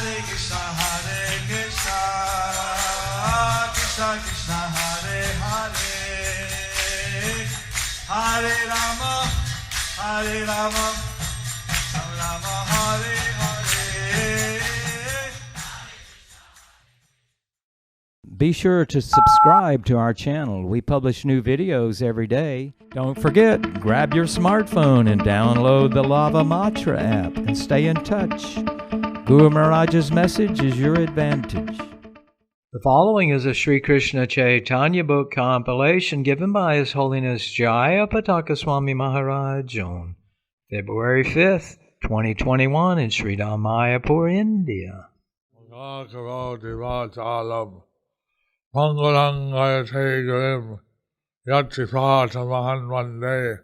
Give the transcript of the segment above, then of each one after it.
Hare Krishna, Krishna Krishna, Hare Hare, Hare Rama, Rama Rama, Hare Hare. Be sure to subscribe to our channel. We publish new videos every day. Don't forget, grab your smartphone and download the Lava Matra app and stay in touch. Guru Maharaj's message is your advantage. The following is a Sri Krishna Chaitanya book compilation given by His Holiness Jaya Pataka Swami Maharaj on February 5th, 2021 in Sri Mayapur, India. Mangalang Garim Yatripata Mahan Vande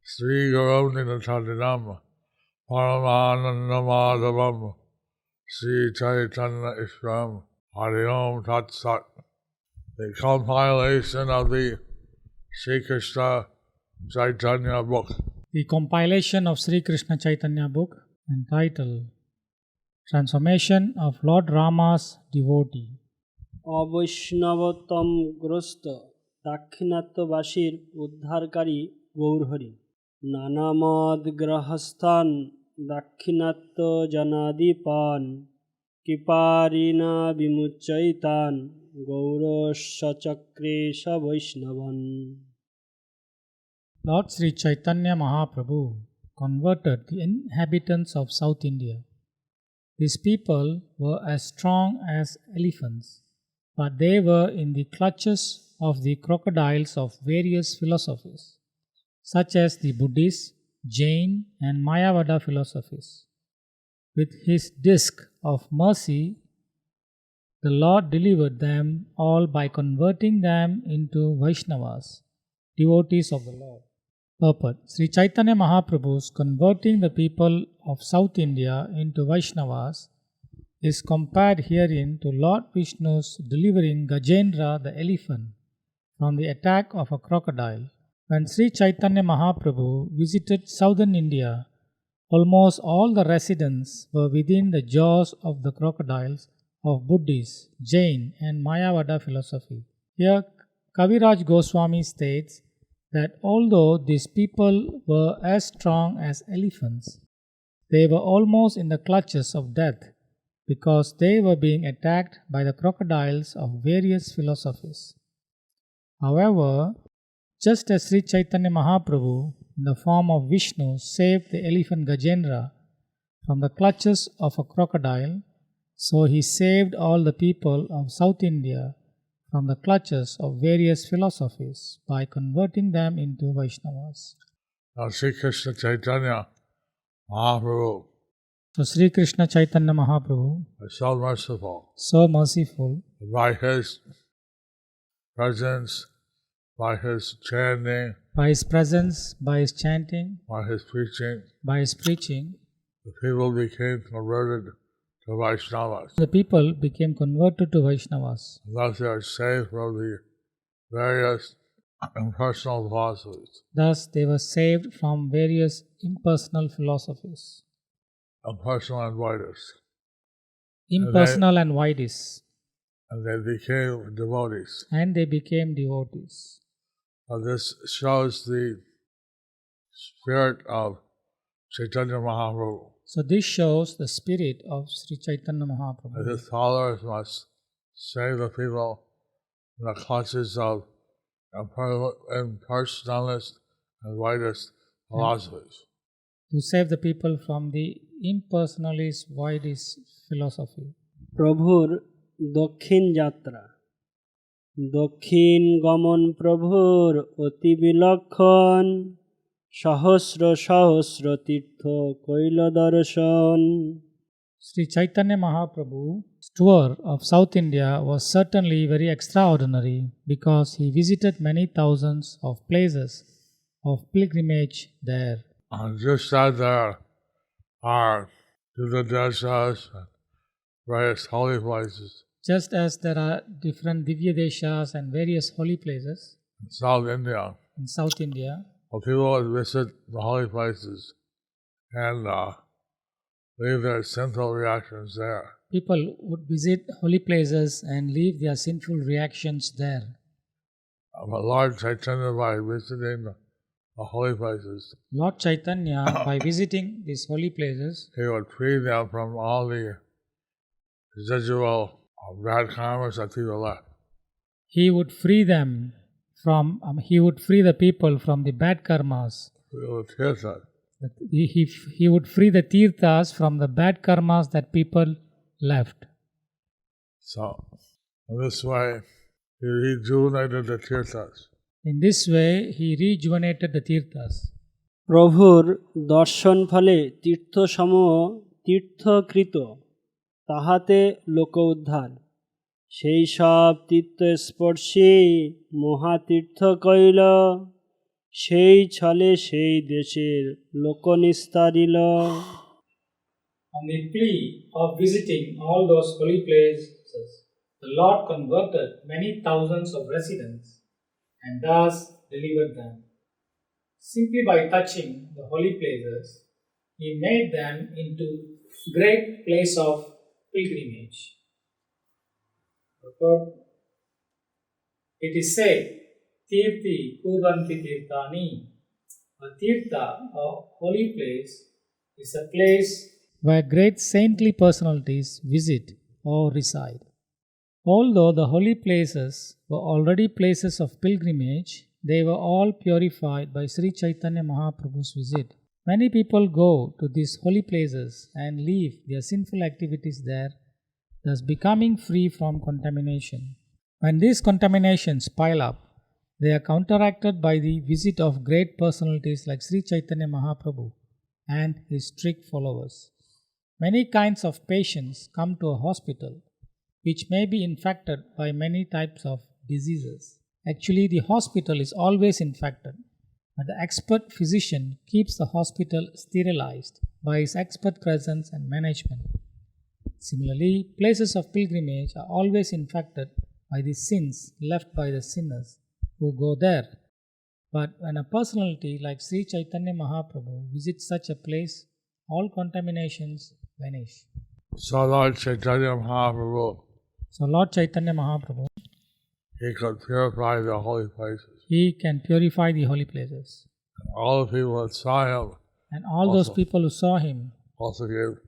Sri Garodina Tadinam Paramananda Madhavam Sri Chaitanya Ishram Hari Om Tat Sat. The compilation of the Sri Krishna Chaitanya book. The compilation of Sri Krishna Chaitanya book entitled Transformation of Lord Rama's Devotee. অবৈষ্ণবতম গ্রস্ত দাক্ষিণাত্যবাসীর উদ্ধারকারী গৌরহরি নানামদ গ্রহস্থান দাক্ষিণাত্য জনাদিপান কৃপারিণা বিমুচ্চৈতান গৌরশ্বচক্রেশ বৈষ্ণবন. Lord Sri Chaitanya Mahaprabhu converted the inhabitants of South India. These people were as strong as elephants, but they were in the clutches of the crocodiles of various philosophies, such as the Buddhist, Jain, and Mayavada philosophies. With his disc of mercy, the Lord delivered them all by converting them into Vaishnavas, devotees of the Lord. Purport: Sri Chaitanya Mahaprabhu's converting the people of South India into Vaishnavas is compared herein to Lord Vishnu's delivering Gajendra the elephant from the attack of a crocodile. When Sri Chaitanya Mahaprabhu visited southern India, almost all the residents were within the jaws of the crocodiles of Buddhist, Jain, and Mayavada philosophy. Here Kaviraj Goswami states that although these people were as strong as elephants, they were almost in the clutches of death because they were being attacked by the crocodiles of various philosophies. However, just as Sri Chaitanya Mahaprabhu in the form of Vishnu saved the elephant Gajendra from the clutches of a crocodile, so he saved all the people of South India from the clutches of various philosophies by converting them into Vaishnavas. Now Sri Krishna Chaitanya Mahaprabhu So Sri Krishna Chaitanya Mahaprabhu is so merciful. By his presence, by his chanting, by his presence, by his chanting, by his preaching, the people became converted to Vaishnavas. The people became converted to Vaishnavas. Thus they are saved from the various impersonal philosophies. Thus they were saved from various impersonal philosophies. Impersonal and Vaidis. And they became devotees. This shows the spirit of Chaitanya Mahaprabhu. So this shows the spirit of Sri Chaitanya Mahaprabhu. His followers must save the people from the clutches of impersonalist and Vaidist philosophies. To save the people from the impersonalist Vaidist philosophy. প্রভুর দক্ষিণ যাত্রা দক্ষিণ গমন প্রভুর অতি বিলক্ষণ সহস্র সহস্র তীর্থ কৈল দর্শন. Sri Chaitanya Mahaprabhu's tour of South India was certainly very extraordinary because he visited many thousands of places of pilgrimage there. Just as there are Divya-deshas and various holy places. Just as there are different Divya-deshas and various holy places in South India, people would visit the holy places and leave their sinful reactions there. People would visit holy places and leave their sinful reactions there. But Lord Chaitanya, by visiting the holy places, Lord Chaitanya, by visiting these holy places, he would free them from all the residual bad karmas that people left. he would free them from, he would free the people from the bad karmas. He would free the tirthas from the bad karmas that people left. So, in this way, he rejuvenated the tirthas. In this way, he rejuvenated the tirthas. প্রভুর দর্শন ফলে তীর্থসমূহ তীর্থকৃত, তাহাতে লোক উদ্ধার। সেই সব তীর্থস্পর্শী মহাতীর্থ কইল, সেই ছলে সেই দেশের লোক নিস্তারিল। On the plea of visiting all those holy places, the Lord converted many thousands of residents and thus delivered them. Simply by touching the holy places, he made them into great place of pilgrimage. It is said, Tirthi Kurvanti Tirthani. A tirtha, a holy place, is a place where great saintly personalities visit or reside. Although the holy places were already places of pilgrimage, they were all purified by Sri Chaitanya Mahaprabhu's visit. Many people go to these holy places and leave their sinful activities there, thus becoming free from contamination. When these contaminations pile up, they are counteracted by the visit of great personalities like Sri Chaitanya Mahaprabhu and his strict followers. Many kinds of patients come to a hospital which may be infected by many types of diseases. Actually, the hospital is always infected, but the expert physician keeps the hospital sterilized by his expert presence and management. Similarly, places of pilgrimage are always infected by the sins left by the sinners who go there. But when a personality like Sri Chaitanya Mahaprabhu visits such a place, all contaminations vanish. So Lord Chaitanya Mahaprabhu, he could purify the holy places. He can purify the holy places. All the people that saw him, And all those people who saw him also became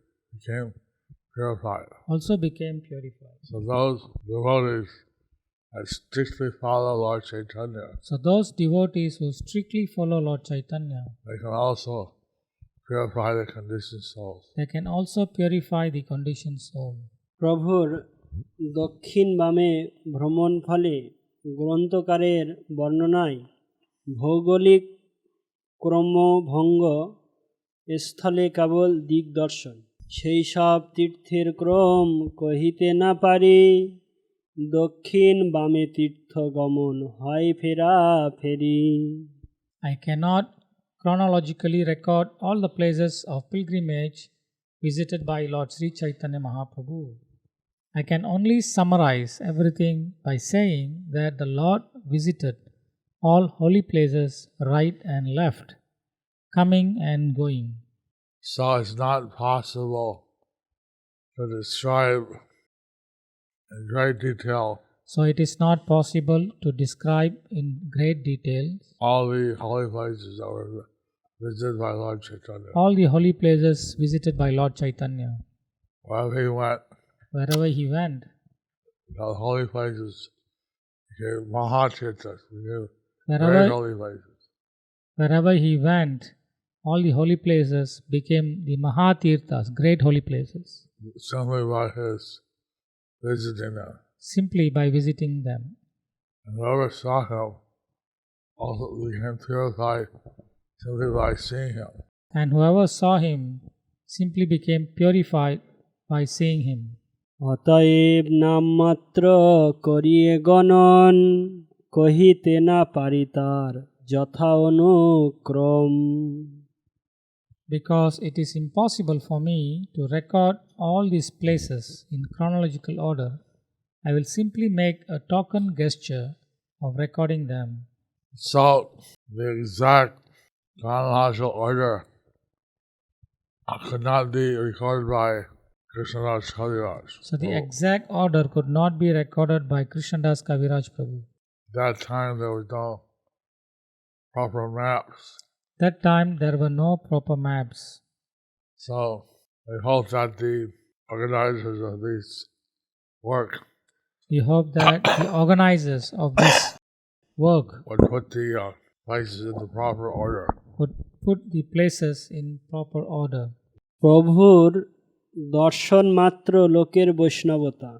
purified. So those devotees that strictly follow Lord Chaitanya, So those devotees who strictly follow Lord Chaitanya, they can also purify the conditioned souls. they can also purify the conditioned soul. প্রভুর দক্ষিণ বামে ভ্রমণ ফলে গ্রন্থকারের বর্ণনায় ভৌগোলিক ক্রমভঙ্গ স্থলে কেবল দিগদর্শন, সেই সব তীর্থের ক্রম কহিতে না পারি, দক্ষিণ বামে তীর্থ গমন হয় ফেরা ফেরি। I cannot chronologically record all the places of pilgrimage visited by Lord Sri Chaitanya Mahaprabhu. I can only summarize everything by saying that the Lord visited all holy places right and left, coming and going. So it's not possible to describe in great detail So it is not possible to describe in great detail all the holy places that were visited by Lord Chaitanya. all the holy places visited by Lord Chaitanya. Wherever he went, Wherever he went, the holy places became Mahatirthas, became very wherever, holy places. wherever he went, all the holy places became the Mahatirthas, great holy places, Simply by his visiting them. simply by visiting them. And whoever saw him also became purified simply by seeing him. And whoever saw him simply became purified by seeing him. অতএব নামমাত্র করিয়ে গণন, কহিতে না পারি তার যথা অনুক্রম। Because it is impossible for me to record all these places in chronological order, I will simply make a token gesture of recording them. So, the exact chronological order could not be recorded by Krishnadas Kaviraj. So the exact order could not be recorded by Krishnadas Kaviraj Prabhu. That time there was no proper maps. That time there were no proper maps. So we hope that the organizers of this work We hope that the organizers of this work would put the places in the proper order. would put the places in proper order. প্রভুর দর্শন মাত্র লোকের বৈষ্ণবতা,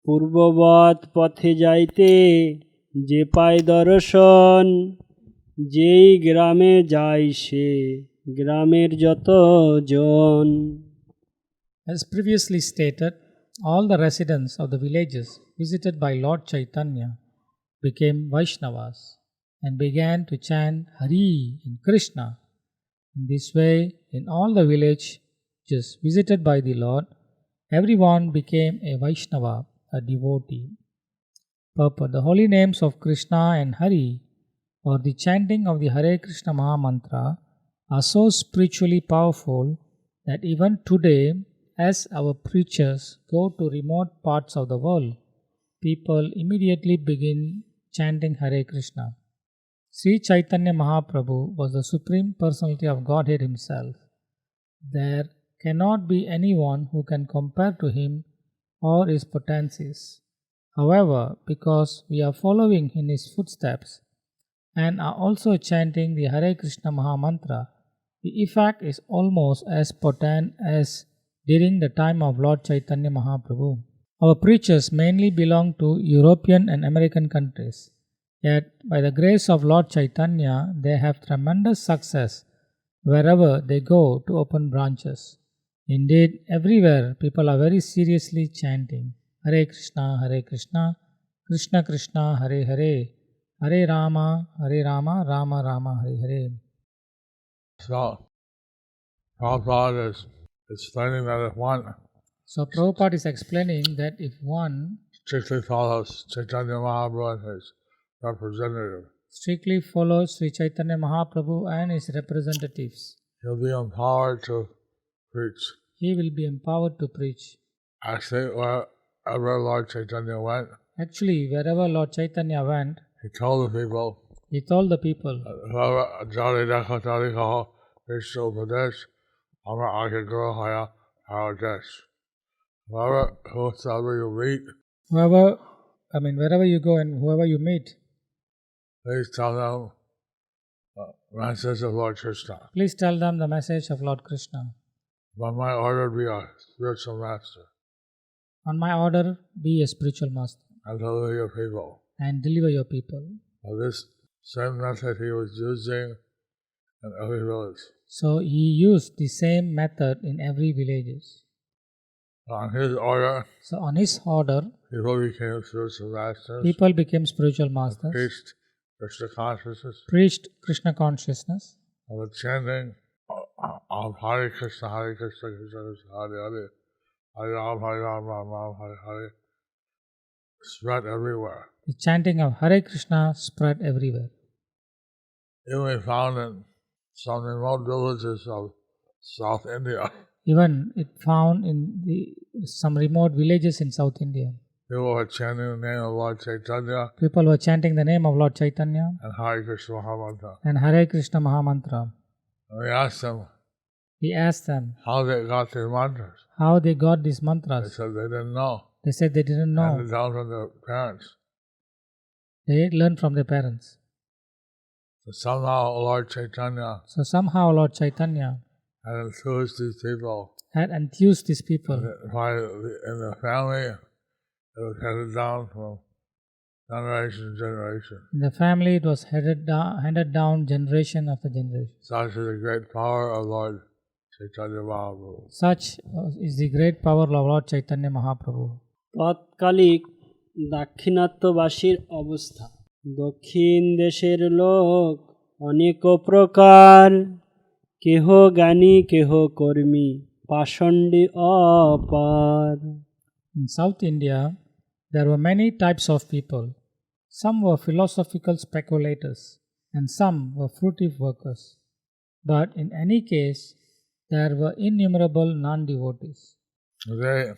পূর্ববৎ পথে যাইতে যে পায় দর্শন, যেই গ্রামে যায় সে গ্রামের যত জন। As previously stated, all the residents of the villages visited by Lord Chaitanya became Vaishnavas and began to chant Hari and Krishna. In this way, in all the villages visited by the Lord, everyone became a Vaishnava, a devotee. Purport: the holy names of Krishna and Hari, or the chanting of the Hare Krishna Maha Mantra, are so spiritually powerful that even today, as our preachers go to remote parts of the world, people immediately begin chanting Hare Krishna. Sri Chaitanya Mahaprabhu was the Supreme Personality of Godhead himself. There cannot be anyone who can compare to him or his potencies. However, because we are following in his footsteps and are also chanting the Hare Krishna Maha Mantra, the effect is almost as potent as during the time of Lord Chaitanya Mahaprabhu. Our preachers mainly belong to European and American countries. Yet, by the grace of Lord Chaitanya, they have tremendous success wherever they go to open branches. Indeed, everywhere people are very seriously chanting Hare Krishna, Krishna Krishna, Hare Hare, Hare Rama, Rama Rama, Hare Hare. So Prabhupada is explaining that if one So Prabhupada is explaining that if one strictly follows Chaitanya Mahaprabhu and his representative, strictly follows Sri Chaitanya Mahaprabhu and his representatives, he'll be empowered to preach. he will be empowered to preach. Actually, wherever Lord Chaitanya went, Actually, wherever Lord Chaitanya went, he told the people, he told the people, whoever Jari Dekho Tari Kaho Vishnu Pradesh, Amar Ake Guru Haya Haradesh. Whoever you meet, wherever you go and whoever you meet, please tell them the message of Lord Krishna. please tell them the message of Lord Krishna. By my order, be a spiritual master On my order, be a spiritual master and deliver your people. and deliver your people. Now, this same method he was using in every village. So he used the same method in every village. On his order, So on his order, people became spiritual masters, people became spiritual masters, preached Krishna consciousness, preached Krishna consciousness, and the chanting of Hare Krishna, Krishna Krishna, Hare Hare, Hare Ram, Ram Ram, Hare Hare, spread everywhere. the chanting of Hare Krishna spread everywhere. Even we found in some remote villages of South India, Even it found in some remote villages in South India. people were chanting the name of Lord Chaitanya People were chanting the name of Lord Chaitanya and Hare Krishna Mahamantra. and Hare Krishna Mahamantra. And we asked them He asked them how they got their mantras. how they got these They mantras. said they didn't know. They said they didn't know. Handed down from their parents. They learned from their parents. So somehow Lord Chaitanya So somehow Lord Chaitanya had enthused these people. had enthused these people. In the family, it was handed down from generation to generation. In the family, it was handed down generation after generation. Such is the great power of Lord Chaitanya Mahaprabhu. Such is the great power of Lord Chaitanya Mahaprabhu. তৎকালিক দাক্ষিণাত্যবাসীর অবস্থা, দক্ষিণ দেশের লোক অনেক প্রকার, কেহ জ্ঞানী কেহ কর্মী, পাষণ্ডী অপার। In South India, there were many types of people. Some were philosophical speculators, and some were fruitive workers. But in any case, there were innumerable non-devotees. Today,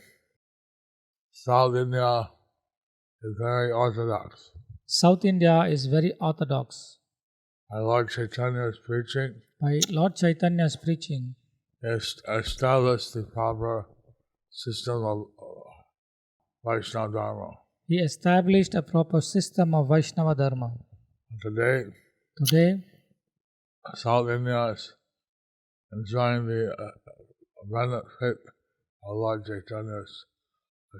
South India is very orthodox. South India is very orthodox. By Lord Chaitanya's preaching, By Lord Chaitanya's preaching, established the proper system of Vaishnava Dharma. he established a proper system of Vaishnava Dharma. Today, South India is enjoying the benefit of Lord Chaitanya's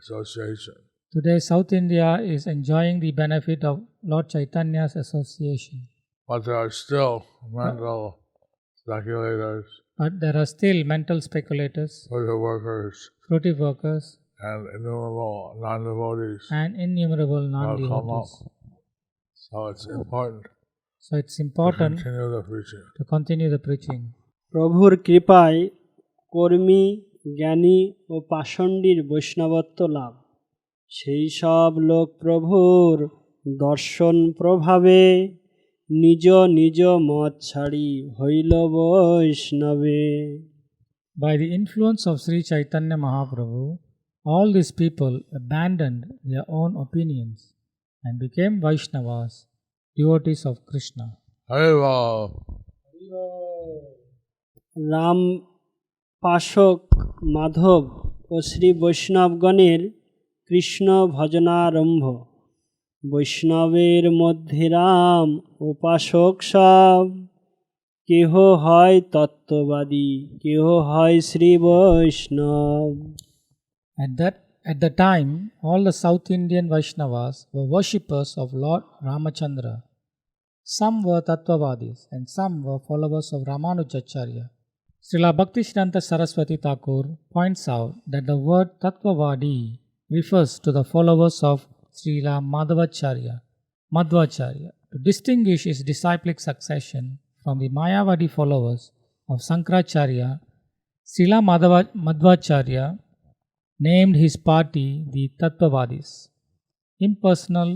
association. Today, South India is enjoying the benefit of Lord Chaitanya's association. But there are still mental speculators, But there are still mental speculators, fruitive workers, and innumerable non-devotees innumerable who have come up. non-devotees. So it's important So it's to important continue the preaching. to continue the preaching. প্রভুর কৃপায় কর্মী জ্ঞানী ও পাষণ্ডীর বৈষ্ণবত্ব লাভ, সেই সব লোক প্রভুর দর্শন প্রভাবে নিজ নিজ মত ছাড়ি হইল বৈষ্ণবে। By the influence of Sri Chaitanya Mahaprabhu, all these people abandoned their own opinions and became Vaishnavas, devotees of Krishna. Haribo! Ram পাশক Madhav ও শ্রী বৈষ্ণবগণের কৃষ্ণ ভজনারম্ভ, বৈষ্ণবের মধ্যে রাম উপাসক সব, কেহ হয় তত্ত্ববাদী, কেহ হয় শ্রী বৈষ্ণব। At the time, all the South Indian Vaishnavas were worshippers of Lord Ramachandra. Some were Tattvavadis and some were followers of Ramanujacharya. Srila Bhaktisiddhanta Saraswati Thakur points out that the word Tattvavadi refers to the followers of Srila Madhvacharya, to distinguish his disciplic succession from the Mayavadi followers of Sankaracharya. Srila Madhvacharya named his party the Tattvavadis. Impersonal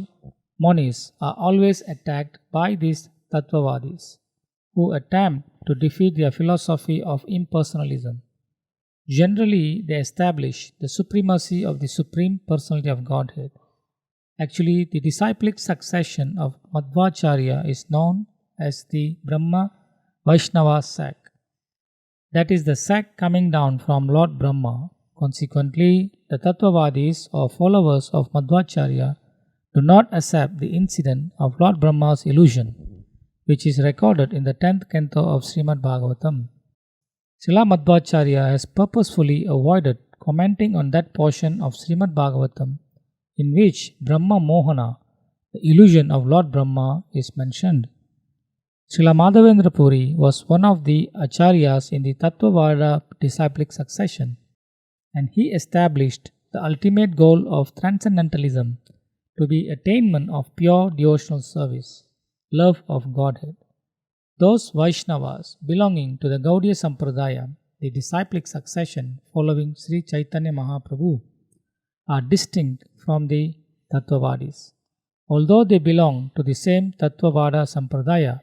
monis are always attacked by these Tattvavadis, who attempt to defeat their philosophy of impersonalism. Generally, they establish the supremacy of the Supreme Personality of Godhead. Actually, the disciplic succession of Madhvacharya is known as the Brahma Vaishnava sect. That is the sect coming down from Lord Brahma. Consequently, the Tattvavadis or followers of Madhvacharya do not accept the incident of Lord Brahma's illusion, which is recorded in the 10th canto of Srimad Bhagavatam. Srila Madhvacharya has purposefully avoided commenting on that portion of Srimad Bhagavatam in which Brahma Mohana, the illusion of Lord Brahma, is mentioned. Srila Madhavendra Puri was one of the acharyas in the Tattvavada disciplic succession, and he established the ultimate goal of transcendentalism to be attainment of pure devotional service, love of Godhead. Those Vaishnavas belonging to the Gaudiya Sampradaya, the disciplic succession following Sri Chaitanya Mahaprabhu, are distinct from the Tattvavadis. Although they belong to the same Tattvavada Sampradaya,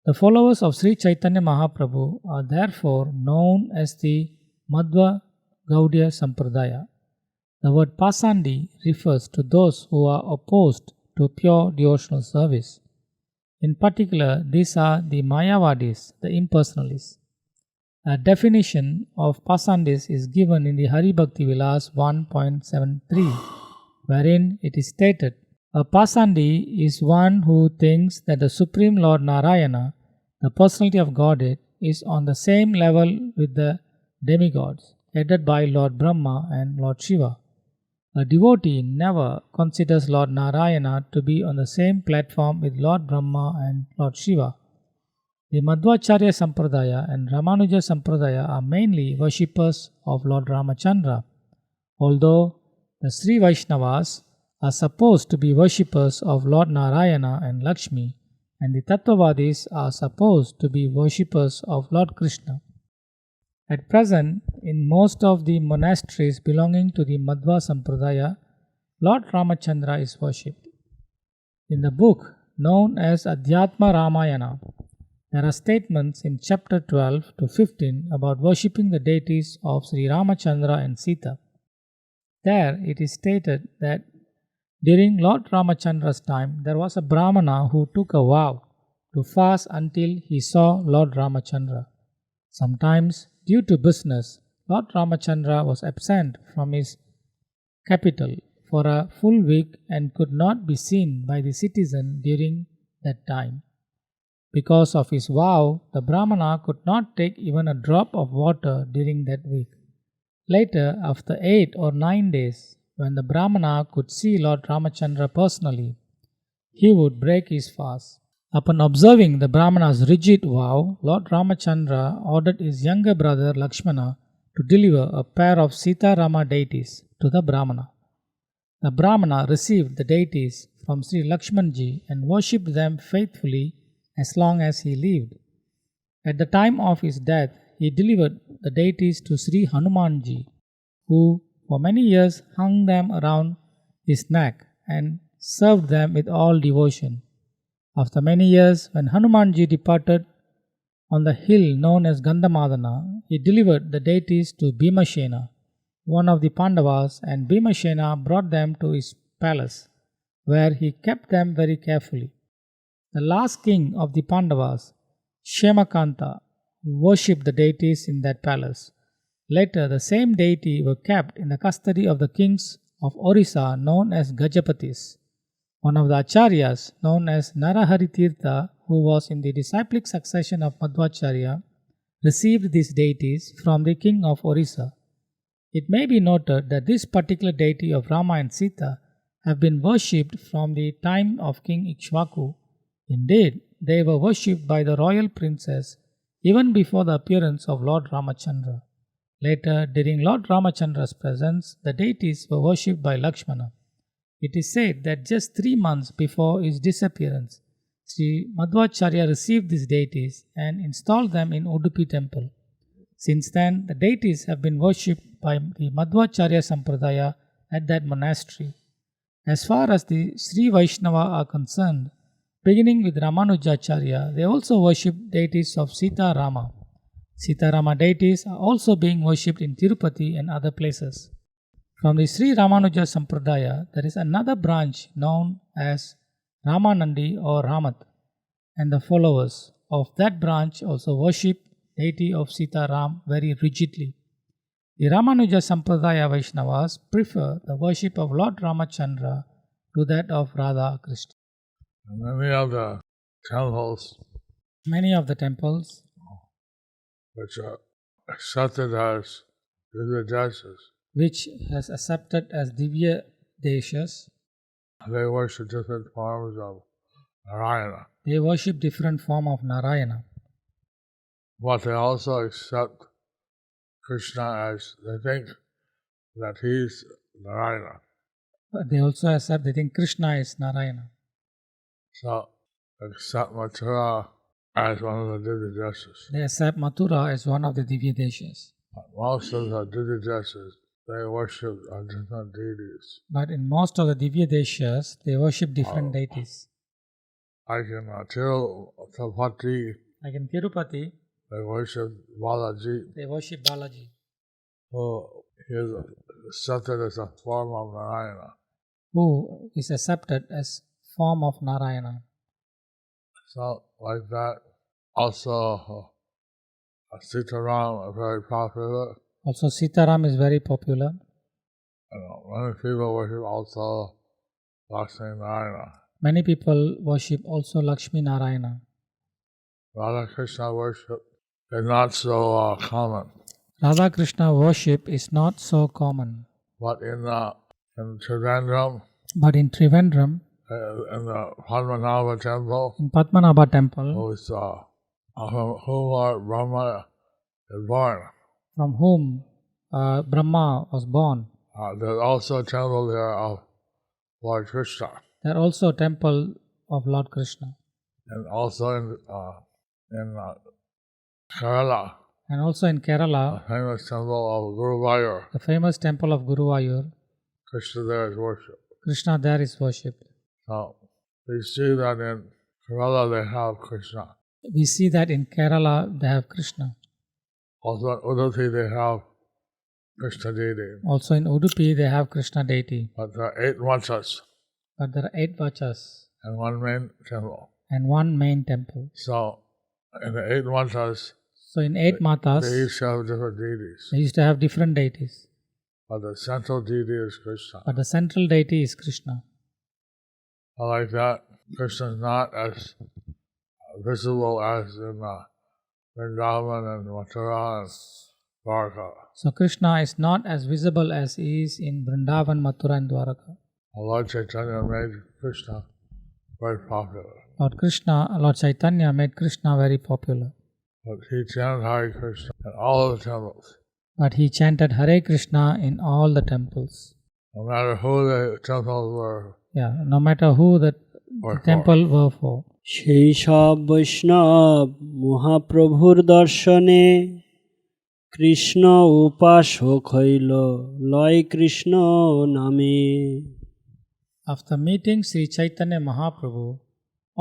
the followers of Sri Chaitanya Mahaprabhu are therefore known as the Madhva Gaudiya Sampradaya. The word Pasandi refers to those who are opposed to pure devotional service. In particular, these are the Mayavadis, the impersonalists. A definition of Pasandis is given in the Hari Bhakti Vilas 1.73, wherein it is stated, a Pasandi is one who thinks that the Supreme Lord Narayana, the personality of Godhead, is on the same level with the demigods, headed by Lord Brahma and Lord Shiva. A devotee never considers Lord Narayana to be on the same platform with Lord Brahma and Lord Shiva. The Madhvacharya Sampradaya and Ramanuja Sampradaya are mainly worshippers of Lord Ramachandra, although the Sri Vaishnavas are supposed to be worshippers of Lord Narayana and Lakshmi, and the Tattvavadis are supposed to be worshippers of Lord Krishna. At present, in most of the monasteries belonging to the Madhva Sampradaya, Lord Ramachandra is worshipped. In the book known as Adhyatma Ramayana, There are statements in chapter 12 to 15 about worshipping the deities of Sri Ramachandra and Sita. There it is stated that during Lord Ramachandra's time, there was a Brahmana who took a vow to fast until he saw Lord Ramachandra. Sometimes, due to business, Lord Ramachandra was absent from his capital for a full week and could not be seen by the citizen during that time. Because of his vow, the Brahmana could not take even a drop of water during that week. Later, after 8 or 9 days, when the Brahmana could see Lord Ramachandra personally, he would break his fast. Upon observing the Brahmana's rigid vow, Lord Ramachandra ordered his younger brother Lakshmana to deliver a pair of Sita Rama deities to the Brahmana. The Brahmana received the deities from Sri Lakshmanji and worshipped them faithfully as long as he lived. At the time of his death, he delivered the deities to Sri Hanumanji, who for many years hung them around his neck and served them with all devotion. After many years, when Hanumanji departed on the hill known as Gandhamadana, he delivered the deities to Bhimashena, one of the Pandavas, and Bhimashena brought them to his palace, where he kept them very carefully. The last king of the Pandavas, Shemakanta, worshipped the deities in that palace. Later, the same deity were kept in the custody of the kings of Orissa known as Gajapatis. One of the acharyas, known as Narahari Tirtha, who was in the disciplic succession of Madhvacharya, received these deities from the king of Orissa. It may be noted that this particular deity of Rama and Sita have been worshipped from the time of King Ikshvaku. Indeed, they were worshipped by the royal princess even before the appearance of Lord Ramachandra. Later, during Lord Ramachandra's presence, the deities were worshipped by Lakshmana. It is said that just 3 months before his disappearance, Sri Madhvacharya received these deities and installed them in Udupi temple. Since then, the deities have been worshipped by the Madhvacharya Sampradaya at that monastery. As far as the Sri Vaishnava are concerned, beginning with Ramanujacharya, they also worship deities of Sita Rama. Sita Rama deities are also being worshipped in Tirupati and other places. From the Sri Ramanuja Sampradaya, there is another branch known as Ramanandi or Ramat, and the followers of that branch also worship deity of Sita Ram very rigidly. The Ramanuja Sampradaya Vaishnavas prefer the worship of Lord Ramachandra to that of Radha Krishna. Many of the temples which are accepted as Divya Deshas, which has accepted as Divya Deshas, they worship different forms of Narayana. They worship different form of Narayana. But they also accept Krishna as they think that he's Narayana. But they also accept, they think Krishna is Narayana. So they accept Mathura as one of the Divya Deshas. They accept Mathura as one of the Divya Deshas. Most of the Divya Deshas, they worship different deities. But in most of the Divya Deshas, they worship different deities. Like in Tirupati, they worship Balaji. They worship Balaji. Who is accepted as a form of Narayana. Who is accepted as form of Narayana. So, like that, also Sitaram is very popular. Also, Sitaram is very popular. Many people worship also Lakshmi Narayana. Many people worship also Lakshmi Narayana. Radha Krishna worship is not so common. Radha Krishna worship is not so common. But in Trivandrum, in the Padmanabha temple, who's, who are Brahma is born. From whom Brahma was born. There's also a temple there of Lord Krishna. There also a temple of Lord Krishna. And also in Kerala. And also in Kerala, the famous temple of Guruvayur. The famous temple of Guruvayur. Krishna there is worshipped. Krishna there is worshipped. So we see that in Kerala they have Krishna. We see that in Kerala they have Krishna. Also in Udupi they have Krishna deity. Also in Udupi they have Krishna deity. But there are 8 vachas But there are 8 vachas and 1 main temple. and 1 main temple. So in the 8 vachas, So in 8 matas, they each have different deities. they used to have different deities. But the central deity is Krishna. But the central deity is Krishna. I like that. Krishna is not as visible as in Vrindavan and Mathura and Dwarka. So Krishna is not as visible as he is in Vrindavan, Mathura and Dwaraka. Lord Chaitanya made Krishna very popular. Lord Chaitanya made Krishna very popular. But he chanted Hare Krishna in all of the temples. But he chanted Hare Krishna in all the temples. No matter who the temples were. No matter who the temple were for. সেই সব বৈষ্ণব মহাপ্রভুর দর্শনে কৃষ্ণ উপাসক হইল লয় কৃষ্ণ নামে। After meeting Sri Chaitanya Mahaprabhu,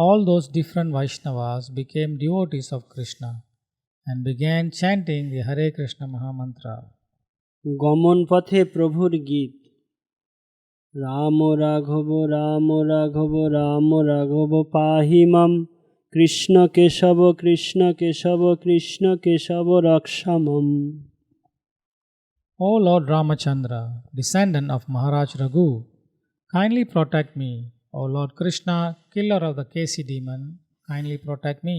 all those different Vaishnavas became devotees of Krishna and began chanting the Hare Krishna Mahamantra. গমন পথে প্রভুর গীত রাম রাঘব রাম রাঘব রাম রাঘব পাহি মাম Krishna Keshab Krishna Keshab Krishna Keshab রক্ষামম। O Lord Ramachandra, descendant of Maharaj Raghu, kindly protect me. O Lord Krishna, killer of the Kesi demon, kindly protect me.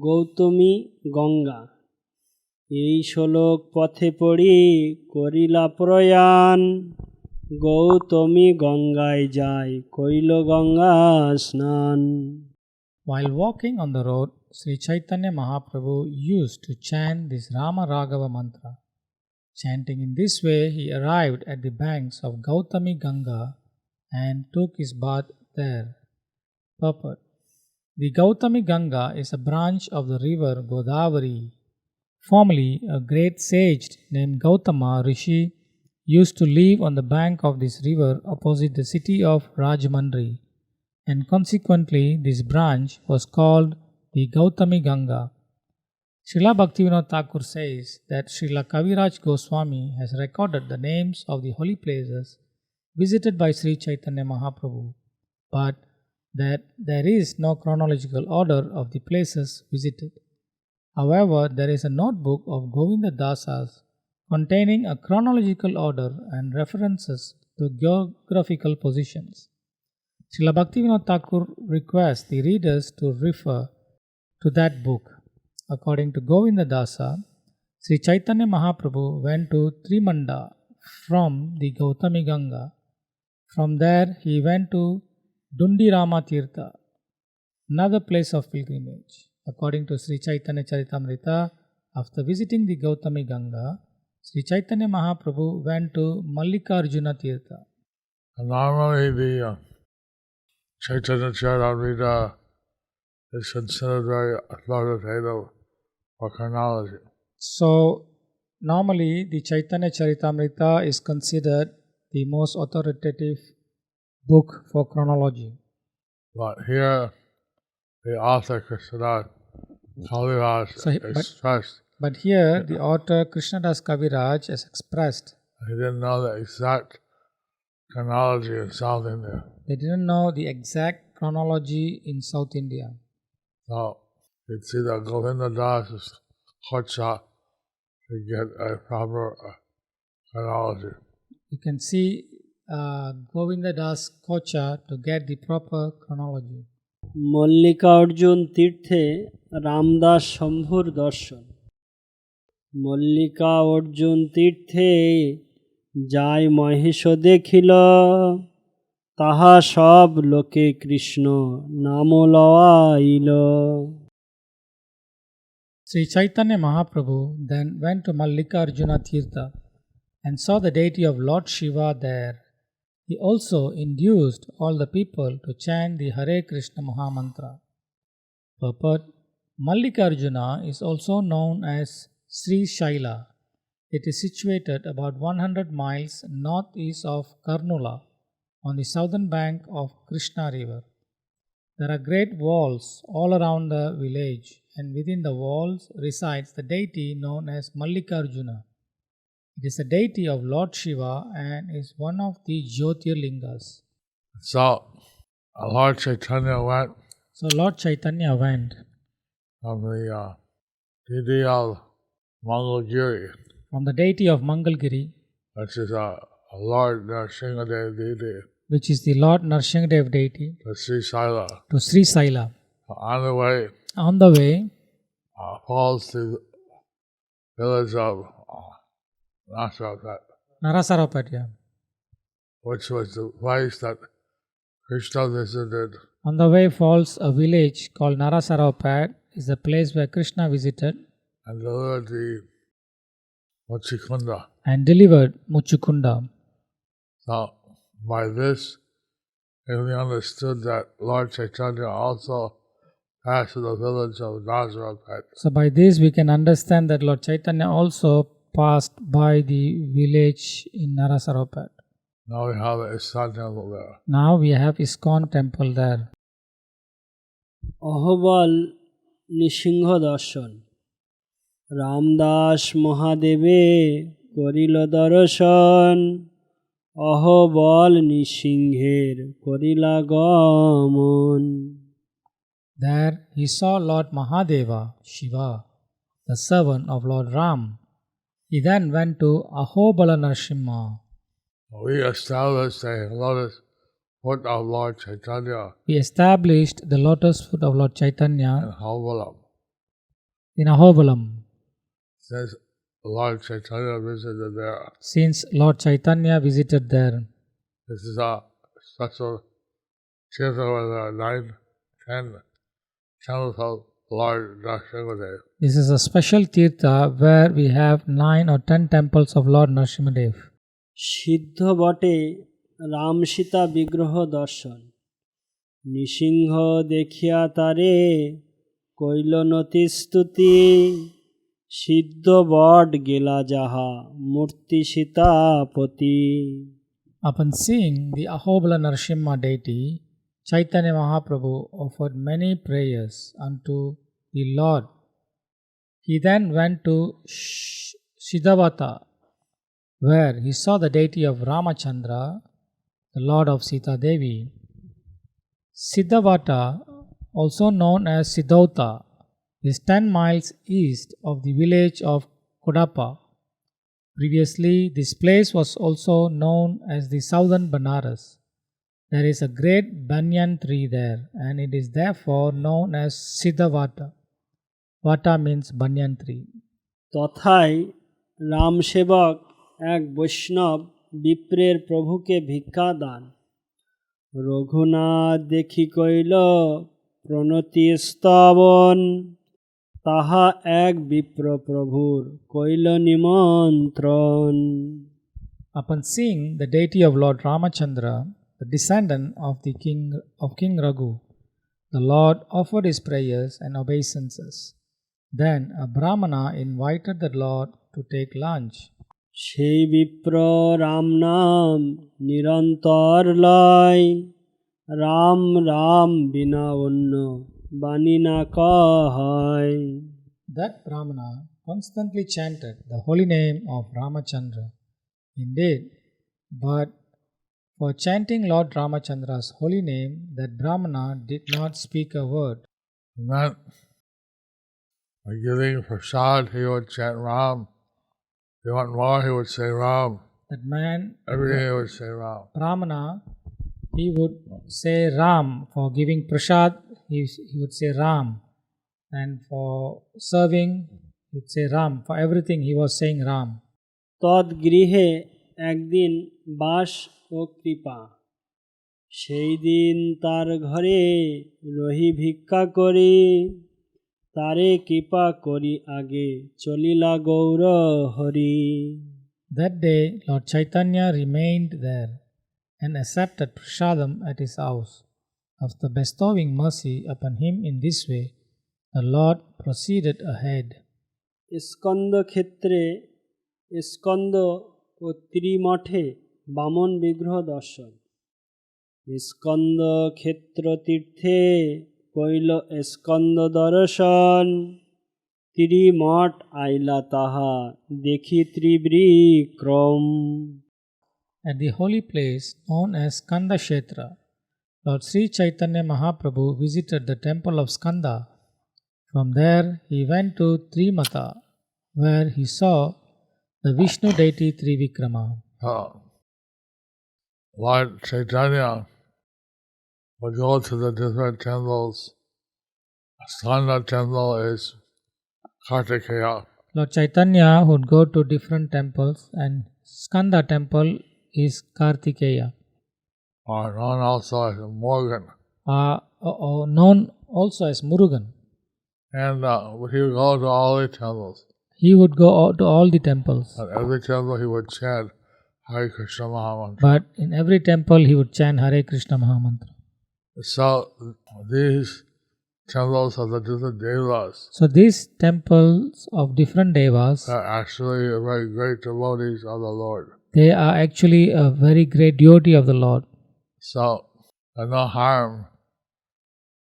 Gautami Ganga এই শ্লোক পথে পড়ি করিলা প্রয়াণ গৌতমী গঙ্গায় যায় কইল গঙ্গা স্নান। While walking on the road, Sri Chaitanya Mahaprabhu used to chant this Rama Raghava mantra. Chanting in this way, he arrived at the banks of Gautami Ganga and took his bath there. Purport: The Gautami Ganga is a branch of the river Godavari. Formerly, a great sage named Gautama Rishi used to live on the bank of this river opposite the city of Rajmandri, and consequently this branch was called the Gautami Ganga. Srila Bhaktivinoda Thakur says that Srila Kaviraj Goswami has recorded the names of the holy places visited by Sri Chaitanya Mahaprabhu, but that there is no chronological order of the places visited. However, there is a notebook of Govinda Dasas containing a chronological order and references to geographical positions. Srila Bhaktivinoda Thakur requests the readers to refer to that book. According to Govinda Dasa, Sri Chaitanya Mahaprabhu went to Trimanda from the Gautami Ganga. From there, he went to Dundirama Tirtha, another place of pilgrimage. According to Sri Chaitanya Charitamrita, after visiting the Gautami Ganga, Sri Chaitanya Mahaprabhu went to Mallikarjuna Tirtha. Normally the Chaitanya Charitamrita is considered very authoritative for chronology. So, normally the Chaitanya Charitamrita is considered the most authoritative book for chronology. But here, the author Krishnadas Kaviraj expressed. But here, the author Krishnadas Kaviraj has expressed. He didn't know the exact chronology in South India. They didn't know the exact chronology in South India. So, you'd see that Govinda Das' Kocha to get a proper chronology. You can see Govinda Das Kocha to get the proper chronology. Mallika Arjun তীর্থে রামদাস শম্ভুর দর্শন। মল্লিকা অর্জুন তীর্থে যায় মহেশ দেখিল তাহা সব লোকে কৃষ্ণ নাম লওয়াইল। Sri Chaitanya Mahaprabhu then went to Mallikarjuna Tirtha and saw the deity of Lord Shiva there. He also induced all the people to chant the Hare Krishna Mahamantra. Purport: Mallikarjuna is also known as Sri Shaila. It is situated about 100 miles northeast of Karnula on the southern bank of Krishna river. There are great walls all around the village, and within the walls resides the deity known as Mallikarjuna. It is a deity of Lord Shiva and is one of the Jyotirlingas. So Lord Chaitanya went So Lord Chaitanya went from the deity of Mangalgiri, from the deity of Mangalgiri, which is a Lord Nrsimhadev deity, which is the Lord Nrsimhadev deity, to Sri Saila. to Sri Saila. On the way, On the way, falls to the village of Nasarapat, Narasarapat, which was the place that Krishna visited. on the way falls a village called Narasarapat, is the place where Krishna visited And delivered the Mochikunda. and delivered Muchukunda. So by this, it can be understood that Lord Chaitanya also passed to the village of Nazareth. So by this we can understand that Lord Chaitanya also passed by the village in Narasarapat. Now we have the Iskan temple there. Now we have ISKCON temple there. অহবল Narasimha দর্শন রামদাস মহাদেবে করিল দর্শন অহবল নৃসিংহের করিলা গমন There he saw Lord Mahadeva, Shiva, the servant of Lord Ram. He then went to Ahobala Narsimha. We established a lotus foot of Lord Chaitanya We established the lotus foot of Lord Chaitanya in Hovalam. in Ahobalam. Since Lord Chaitanya visited there, Since Lord Chaitanya visited there, this is a special tirtha where there are 9, 10 temples of Lord Nrsimhadev. this is a special tirtha where we have 9 or 10 temples of Lord Nrsimhadev. সিদ্ধ বটে রাম সীতা বিগ্রহ দর্শন নৃসিংহ দেখিয়া তারে কইল নতি স্তুতি সিদ্ধ বট গেলা যাহা মূর্তি Sitapati Upon seeing the Ahobala Narsimha deity, Chaitanya Mahaprabhu offered many prayers unto the Lord. He then went to Siddhavata, where he saw the deity of Ramachandra, the Lord of Sita Devi. Siddhavata, also known as Siddhauta, is 10 miles east of the village of Kodapa. Previously, this place was also known as the Southern Banaras. There is a great banyan tree there, and it is therefore known as Siddhavata. Vata means banyan tree. তথায় রামসেবক এক বৈষ্ণব বিপ্রের প্রভুকে ভিক্ষা দান রঘুনাথ দেখি কইল প্রণতি স্তবন তাহা এক বিপ্র প্রভুর কইল নিমন্ত্রণ Upon seeing the deity of Lord Ramachandra, the descendant of King Raghu, the Lord offered his prayers and obeisances. Then a Brahmana invited the Lord to take lunch. সেই বিপ্র রাম নাম নিরন্তর লয় রাম রাম বিনা অন্য বাণী না কয় That Brahmana constantly chanted the holy name of Ramachandra. Indeed, but for chanting Lord Ramachandra's holy name, that Brahmana did not speak a word. And then, by giving prasad, he would chant Ram. If he want more, he would say Ram. That man, Every day he would say Ram. Brahmana, he would say Ram. For giving prasad, he would say Ram. And for serving, he would say Ram. For everything, he was saying Ram. তদ্গৃহে একদিন বাস ও কৃপা সেই দিন তার ঘরে রহি ভিক্ষা করি তারে কৃপা করি আগে চলিলা Gour Hari That day, Lord Chaitanya remained there and accepted prasadam at his house. After bestowing mercy upon him in this way, the Lord proceeded ahead. Skanda ক্ষেত্রে স্কন্দ ও ত্রিমঠে বামন বিগ্রহ দর্শন স্কন্দ ক্ষেত্র তীর্থে কইল স্কন্দ দর্শন ত্রিমঠ আইলা তাহা দেখি Trivikram. At the holy place known as Skanda Kshetra, Lord Sri Chaitanya Mahaprabhu visited the temple of Skanda. From there he went to Trimata, where he saw the Vishnu deity Trivikrama. Lord Chaitanya would go to the different temples. Skanda temple is Kartikeya. Lord Chaitanya would go to different temples, and Skanda temple is Kartikeya, Or known also as Morgan. known also as Murugan. And he would go to all the temples. He would go to all the temples, At every temple he would chant Hare Krishna Mahamantra. but in every temple he would chant Hare Krishna Mahamantra. So these temples of the different devas So these temples of different devas, are actually very great devotees of the Lord. they are actually a very great devotee of the Lord. So there's no harm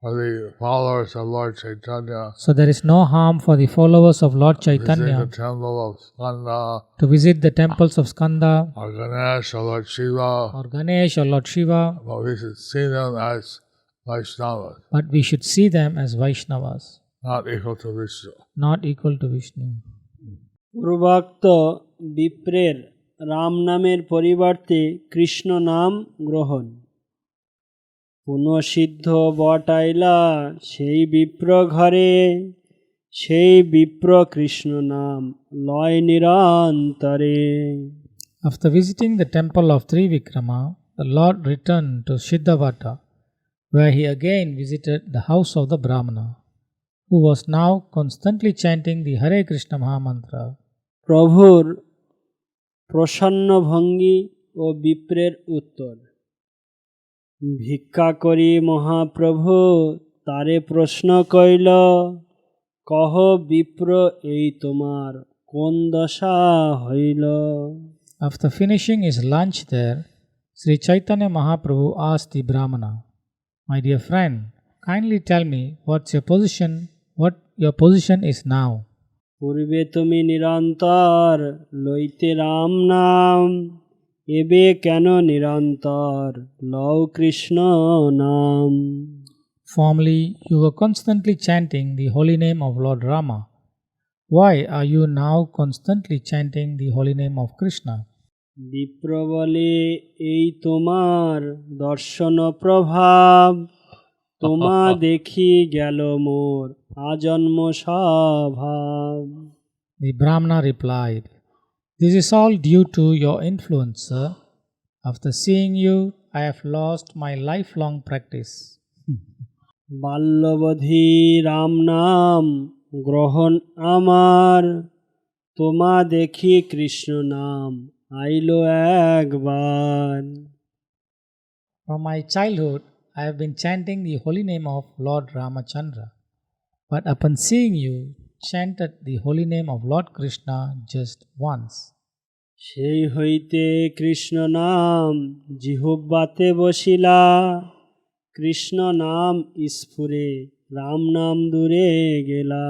for the followers of Lord Chaitanya So there is no harm for the followers of Lord visiting Chaitanya the temple of Skanda to visit the temples of Skanda or Ganesh or Lord Shiva, or Ganesh or Lord Shiva, but we should see them as Vaishnavas, but we should see them as Vaishnavas, not equal to Vishnu. not equal to Vishnu. পূর্বোক্ত বিপ্রের Ram নামের পরিবর্তে কৃষ্ণ নাম গ্রহণ. পুনঃসিদ্ধ বটাইলা সেই বিপ্র ঘরে সেই বিপ্র কৃষ্ণ নাম লয় নিরন্তরে. After visiting the temple of Trivikrama, the Lord returned to Siddhavata, where he again visited the house of the Brahmana, who was now constantly chanting the Hare Krishna Mahamantra. প্রভুর প্রসন্ন ভঙ্গি ও বিপ্রের উত্তর. ভিক্ষা করি মহাপ্রভু তারে প্রশ্ন কইল কহ বিপ্র এই তোমার কোন দশা হইল. After finishing his lunch there, Sri Chaitanya Mahaprabhu asked the Brahmana, "My dear friend, kindly tell me what your position is now." পূর্বে তুমি নিরন্তর লইতে রাম নাম এবে কেন নিরন্তর লও কৃষ্ণ নাম. Formerly, you were constantly chanting the holy name of Lord Rama. Why are you now constantly chanting the holy name of Krishna? বিপ্র বলে এই তোমার দর্শন প্রভাব তোমা দেখি গেল মোর আজন্ম স্বভাব. The Brahmana replied, "This is all due to your influence, sir. After seeing you, I have lost my lifelong practice." বাল্যবধি Ram নাম গ্রহণ আমার তোমা দেখি কৃষ্ণ নাম আইলো একবার. From my childhood, I have been chanting the holy name of Lord Ramachandra, but upon seeing you, chanted the holy name of Lord Krishna just once. সেই হইতে কৃষ্ণ নাম জিহ্বাতে বসিলা কৃষ্ণ নাম স্ফুরে রাম নাম দূরে গেলা.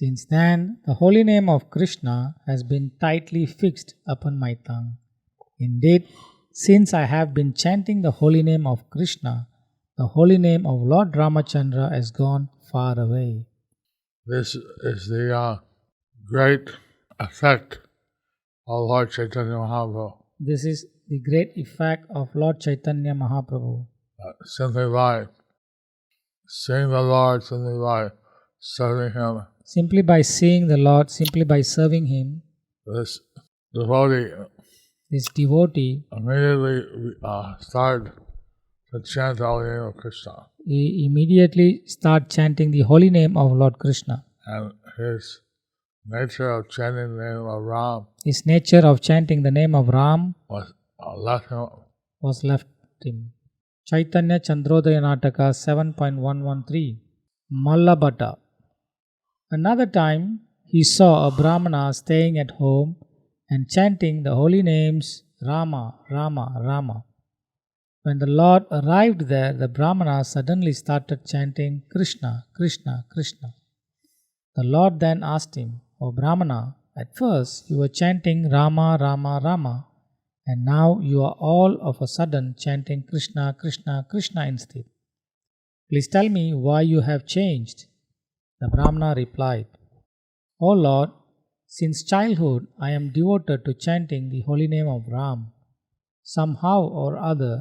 Since then, the holy name of Krishna has been tightly fixed upon my tongue. Indeed, since I have been chanting the holy name of Krishna, the holy name of Lord Ramachandra has gone far away. This is the great effect of Lord Chaitanya Mahaprabhu. This is the great effect of Lord Chaitanya Mahaprabhu. Simply by seeing the Lord, simply by serving Him, Simply by seeing the Lord, simply by serving Him, this devotee this devotee, immediately start to chant the holy name of Krishna. he immediately start chanting the holy name of Lord Krishna. And his nature of chanting the name of Ram His nature of chanting the name of Ram was left him. Chaitanya Chandrodaya Nataka 7.113 Mallabhata. Another time he saw a Brahmana staying at home and chanting the holy names Rama, Rama, Rama. When the Lord arrived there, the Brahmana suddenly started chanting Krishna, Krishna, Krishna. The Lord then asked him, "O Brahmana, at first you were chanting Rama, Rama, Rama, and now you are all of a sudden chanting Krishna, Krishna, Krishna instead. Please tell me why you have changed." The Brahmana replied, "O Lord, since childhood I am devoted to chanting the holy name of Ram. Somehow or other,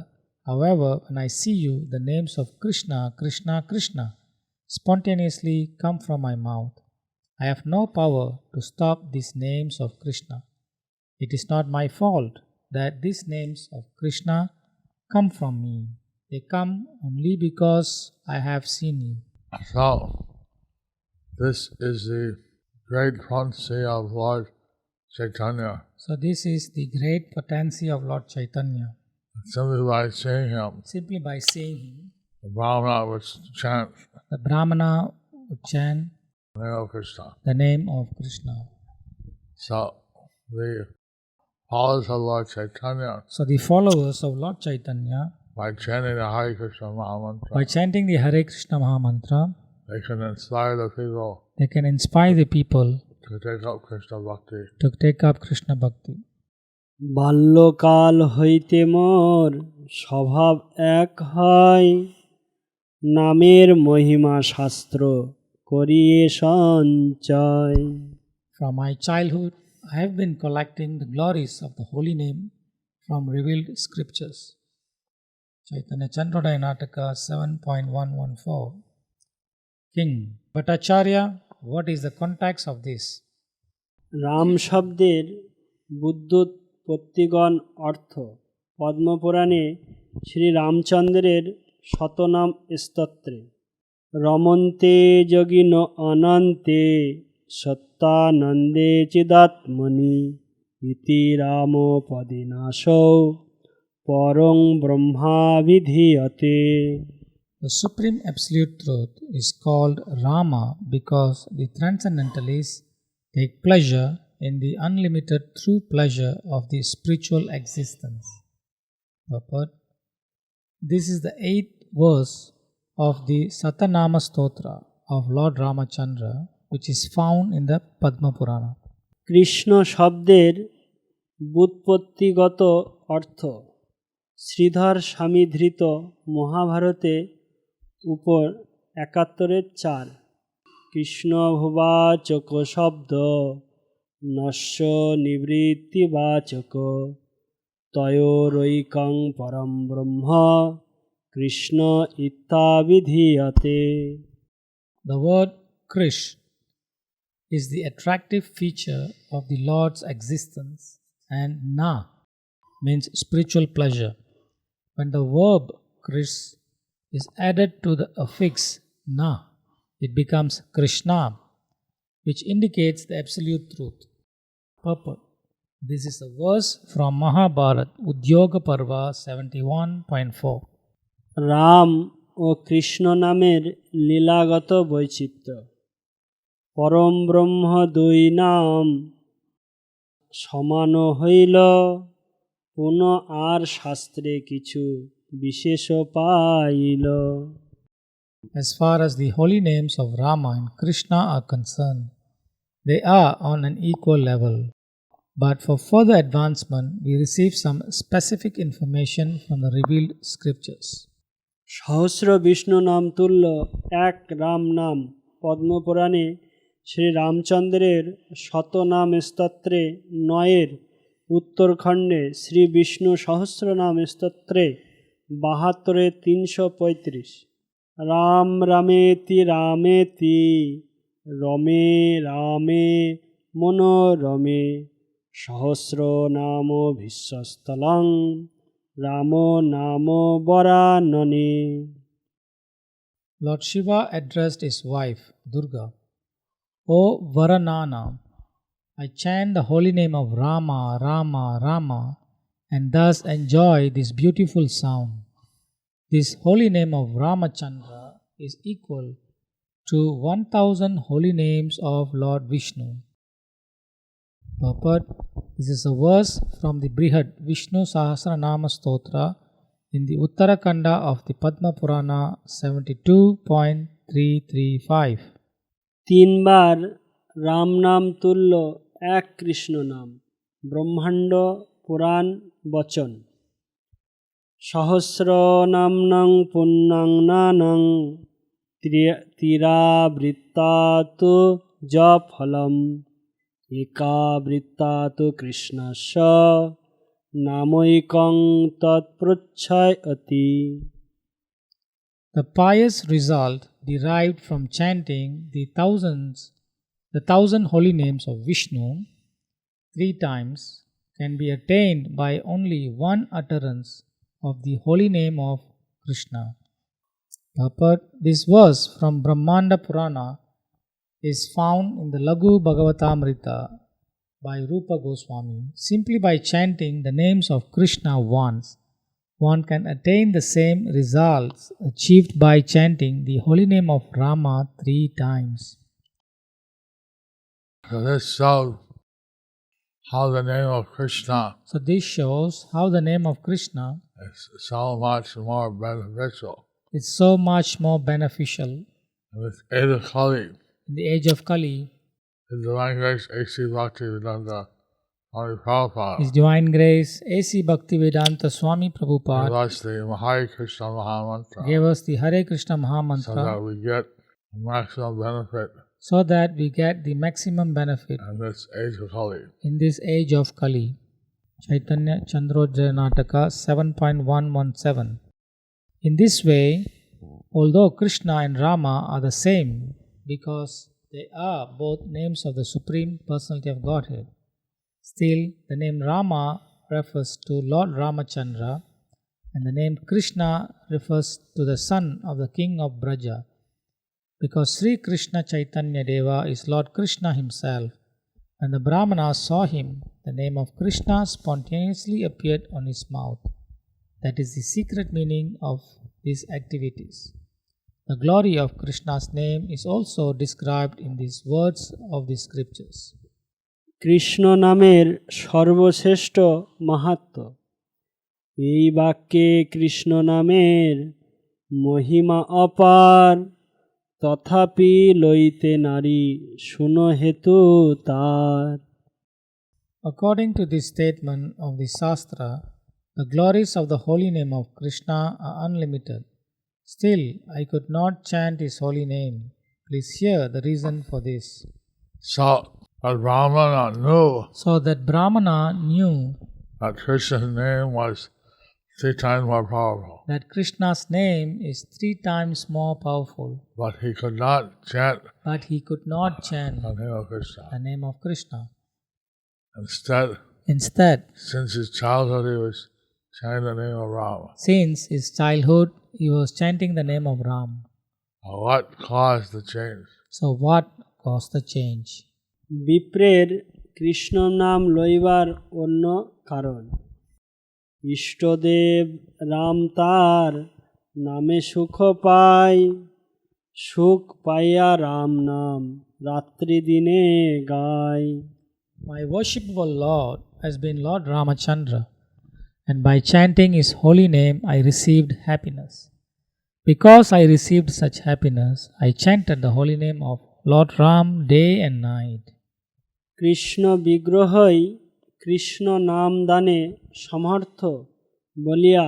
however, when I see you, the names of Krishna, Krishna, Krishna spontaneously come from my mouth. I have no power to stop these names of Krishna. It is not my fault that these names of Krishna come from me. They come only because I have seen you." So, this is the great potency of Lord Chaitanya. So this is the great potency of Lord Chaitanya. Simply by seeing him, Simply by seeing him, the Brahmana would chant the Brahmana would chant the name of Krishna. the name of Krishna. So, the followers of Lord Chaitanya, So the followers of Lord Chaitanya, by chanting the Hare Krishna Mahamantra, by chanting the Hare Krishna Mahamantra, they can inspire the people they can inspire the people to take up Krishna Bhakti. to take up Krishna Bhakti. বাল্যকাল হইতে মোর স্বভাব এক হয়, নামের মহিমা শাস্ত্র করিয়ে সঞ্চয়। From my childhood, I have been collecting the glories of the holy name from revealed scriptures. Chaitanya Chandrodaya Nataka 7.114. King Bhattacharya, what is the context of this? Ram শব্দের বুদ্ধোৎপত্তিগণ অর্থ পদ্মপুরাণে শ্রী রামচন্দ্রের শতনাম স্তোত্রে রমন্তে যোগিন অনন্তে সত্যানন্দে চিদাত্মনি ইতি Ram পদিনাশৌ পরং ব্রহ্মাভিধীয়তে। The Supreme Absolute Truth is called Rama because the Transcendentalists take pleasure in the unlimited true pleasure of the spiritual existence. Purport. This is the 8th verse of the Satanama Stotra of Lord Ramachandra, which is found in the Padma Purana. Krishna শব্দের ব্যুৎপত্তিগত অর্থ শ্রীধর স্বামী ধৃত মহাভারতে উপর 71-4 কৃষ্ণ ভুবাচক শব্দ নস্য নিবৃত্তিবাচক তয়োরৈকং পরম ব্রহ্ম Krishna ইত্যাবিধীয়তে। The word Krish is the attractive feature of the Lord's existence, and Na means spiritual pleasure. When the verb Krish is added to the affix Na, it becomes Krishna, which indicates the absolute truth. Purport. This is a verse from Mahabharat, Udyoga Parva 71.4. Ram ও কৃষ্ণ নামের লীলাগত বৈচিত্র্য। পরম ব্রহ্ম দুই নাম সমান হইল, পুন আর শাস্ত্রে কিছু বিশেষ pile. As far as the holy names of Rama and Krishna are concerned, they are on an equal level. But for further advancement, we receive some specific information from the revealed scriptures. সহস্র বিষ্ণু নাম তুল্য এক রাম নাম পদ্মপুরাণে শ্রী রামচন্দ্রের শতনাম স্তোত্রে 9 উত্তরখণ্ডে শ্রী বিষ্ণু সহস্রনাম স্তোত্রে 72 335 রাম রামেতি রামেতি রমে রামে মনোরমে সহস্র নাম বিশ্বস্থলং রাম নাম বরাননে। Lord Shiva addressed his wife, Durga, "O Varanana, I chant the holy name of Rama, Rama, Rama, and thus enjoy this beautiful sound. This holy name of Ramachandra is equal to 1000 holy names of Lord Vishnu." Purport. This is a verse from the Brihad Vishnu Sahasranama Stotra in the Uttarakanda of the Padma Purana 72.335. তিনবার রাম নাম তুল্য এক কৃষ্ণ নাম ব্রহ্মাণ্ড পুরাণ বচন সহস্র নামনং পুণ্যং নানং তিরাবৃত্তাতু জফলম একাবৃত্তাতু কৃষ্ণস্য নামৈকং তৎপৃচ্ছয়তি. The pious result derived from chanting the thousand holy names of Vishnu 3 times can be attained by only one utterance of the holy name of Krishna. Purport: this verse from Brahmanda Purana is found in the Laghu Bhagavatamrita by Rupa Goswami. Simply by chanting the names of Krishna once, one can attain the same results achieved by chanting the holy name of Rama 3 times. So this shows how the name of Krishna So this shows how the name of Krishna is so much more beneficial. is so much more beneficial. In this age of Kali, In the age of Kali, His Divine Grace A.C. Bhaktivedanta Swami Prabhupada His Divine Grace A.C. Bhaktivedanta Swami gave Prabhupada us the Hare Krishna Mahamantra gave us the Hare Krishna so Mahamantra that we get maximum benefit so that we get the maximum benefit in this age of Kali. in this age of Kali. Chaitanya Chandrodaya Nataka 7.117. In this way, although Krishna and Rama are the same because they are both names of the Supreme Personality of Godhead, still the name Rama refers to Lord Ramachandra and the name Krishna refers to the son of the king of Braja. Because Sri Krishna Chaitanya Deva is Lord Krishna himself, when the Brahmanas saw him, the name of Krishna spontaneously appeared on his mouth. That is the secret meaning of these activities. The glory of Krishna's name is also described in these words of the scriptures. Krishna নামের সর্বশ্রেষ্ঠ মাহাত্ম্য এই বাক্যে কৃষ্ণ নামের মহিমা অপার তথাপি লইতে নারী শুনো হেতু তার. According to this statement of the Shastra, the glories of the holy name of Krishna are unlimited. Still, I could not chant his holy name. Please hear the reason for this. So, but Brahmana knew So that Brahmana knew that Krishna's name was 3 times more powerful, that Krishna's name is 3 times more powerful, but he could not chant but he could not chant the name of Krishna. the name of Krishna. Instead, Instead, since his childhood, he was chanting the name of Rama. since his childhood, he was chanting the name of Ram. What caused the change? So, what caused the change? বিপ্রের Krishna নাম লইবার অন্য কারণ ইষ্টদেব রাম তার নামে সুখ পায় সুখ পাইয়া রাম নাম রাত্রি দিনে গায়. My worshipable Lord has been Lord Ramachandra, and by chanting his holy name, I received happiness. Because I received such happiness, I chanted the holy name of Lord Ram day and night. Krishna বিগ্রহই Krishna নাম দানে সমর্থ বলিয়া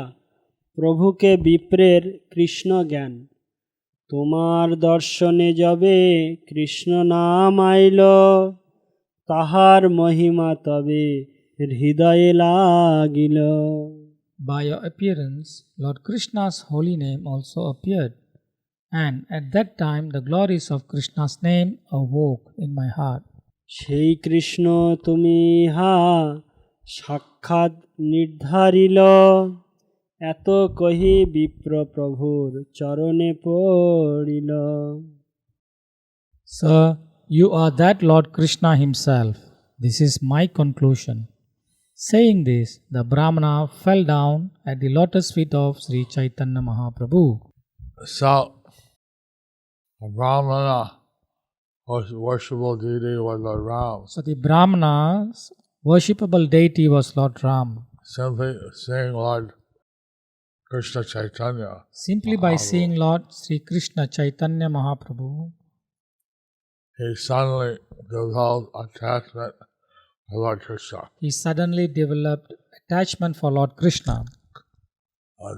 প্রভুকে বিপ্রের কৃষ্ণ জ্ঞান তোমার দর্শনে যবে কৃষ্ণ নাম আইল তাহার মহিমা তবে হৃদয়ে লাগিল. By your appearance, Lord Krishna's holy name also appeared, and at that time the glories of Krishna's name awoke in my heart. সেই কৃষ্ণ তুমি ইহা সাক্ষাৎ নির্ধারিল এত কহি বিপ্র প্রভুর চরণে পড়িল. Sir, you are that Lord Krishna himself. This is my conclusion. Saying this, the Brahmana fell down at the lotus feet of Sri Chaitanya Mahaprabhu. So, the Brahmana worshipable deity was Lord Ram. So the Brahmana's worshipable deity was Lord Ram. Simply seeing Lord Krishna Chaitanya, Simply by Mahaprabhu. seeing Lord Sri Krishna Chaitanya Mahaprabhu, he suddenly developed attachment to Lord Krishna. he suddenly developed attachment for Lord Krishna.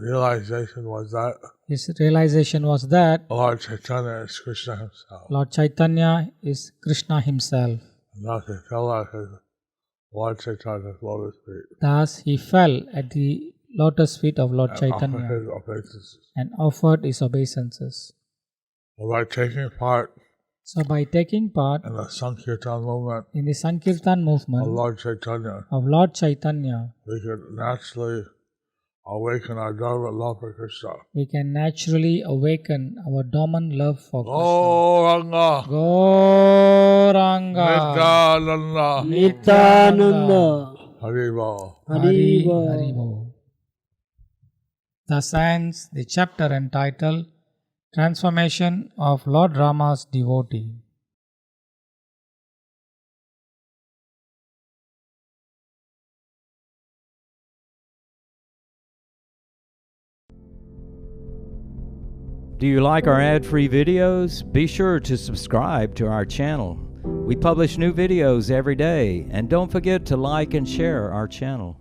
Realization was that His realization was that Lord Chaitanya is Krishna himself. Lord Chaitanya is Krishna himself. And thus he fell at his Lord Chaitanya's lotus feet. Thus he fell at the lotus feet of Lord And offered Chaitanya his obeisances. and offered his obeisances. So by taking part So by taking part in the Sankirtan movement in the Sankirtan of movement Lord Chaitanya, of Lord Chaitanya, we could naturally awaken our dormant love for Krishna. we can naturally awaken our dormant love for Krishna. Gauranga, Gauranga Nityananda, Nityananda Haribo. Haribo. Haribo. Thus ends the chapter entitled Transformation of Lord Rama's Devotee. Do you like our ad-free videos? Be sure to subscribe to our channel. We publish new videos every day, and don't forget to like and share our channel.